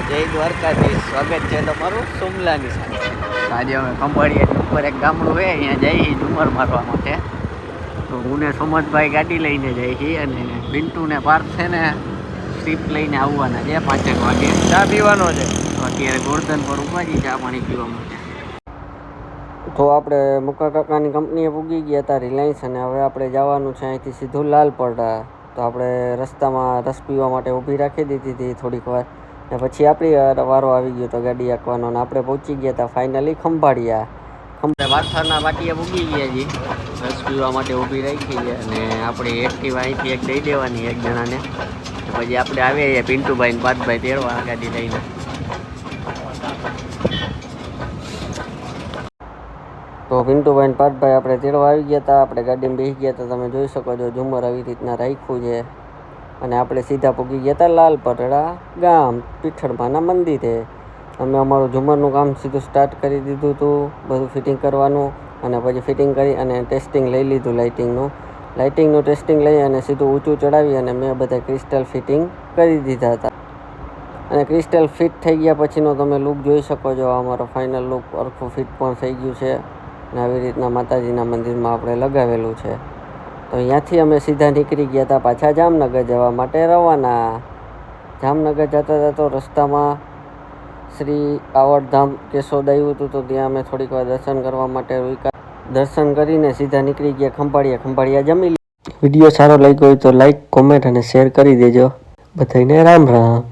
જય દ્વારકાધીશ, સ્વાગત છે તમારું સુમલાની સાથે. આજે અમે ખંભાળિયાની ઉપર એક ગામડું છે, અહીંયા જઈએ ઝુમર મારવા માટે. તો હું ને સોમતભાઈ ગાડી લઈને જઈએ છીએ અને પિન્ટુ ને પાર્થ છે ને સ્ટ્રીપ લઈને આવવાના છે 5 વાગે. ચા પીવાનો છે અત્યારે ગોરધન પર ઉભા છીએ ચા પાણી પીવા માટે. તો આપણે મુકા કાકાની કંપનીએ પૂગી ગયા હતા રિલાયન્સ, અને હવે આપણે જવાનું છે અહીંથી સીધું લાલપડા. તો આપણે રસ્તામાં રસ પીવા માટે ઊભી રાખી દીધી હતી થોડીક વાર, ને પછી આપણી વારો આવી ગયો તો ગાડી આંકવાનો, અને આપણે પહોંચી ગયા હતા ફાઇનલી ખંભાળિયા. વારથાના પાટીએ પૂગી ગયા છીએ, રસ પીવા માટે ઊભી રાખી છે, અને આપણી એક્ટિવા અહીંથી એક દઈ દેવાની એક જણાને. પછી આપણે આવીએ પિન્ટુભાઈ ને પાર્થભાઈ તેડવા ગાડી લઈને. તો પિન્ટુભાઈ ને પાર્થભાઈ આપણે તેડવા આવી ગયા હતા, આપણે ગાડીમાં બેસી ગયા હતા. તમે જોઈ શકો છો ઝુમર આવી રીતના રાખ્યું છે, અને આપણે સીધા પૂગી ગયા હતા લાલપડા ગામ પીઠળમાના મંદિરે. અમે અમારું ઝુમરનું કામ સીધું સ્ટાર્ટ કરી દીધું હતું, બધું ફિટિંગ કરવાનું, અને પછી ફિટિંગ કરી અને ટેસ્ટિંગ લઈ લીધું લાઇટિંગનું ટેસ્ટિંગ લઈ અને સીધું ઊંચું ચડાવી અને મેં બધા ક્રિસ્ટલ ફિટિંગ કરી દીધા હતા. અને ક્રિસ્ટલ ફિટ થઈ ગયા પછીનો તમે લુક જોઈ શકો છો. અમારો ફાઇનલ લુક અરખું ફિટ પણ થઈ ગયું છે, અને આવી રીતના માતાજીના મંદિરમાં આપણે લગાવેલું છે. તો અહીંયાથી અમે સીધા નીકળી ગયા હતા પાછા જામનગર જવા માટે રવાના. જામનગર જતા તો રસ્તામાં શ્રી આવડધામ કેશોદ આવ્યું હતું, તો ત્યાં અમે થોડીક વાર દર્શન કરવા માટે દર્શન કરીને સીધા નીકળી ગયા ખંભાળિયા જમી. વિડીયો સારો લાગ્યો હોય તો લાઈક, કોમેન્ટ અને શેર કરી દેજો. બધાને રામ રામ.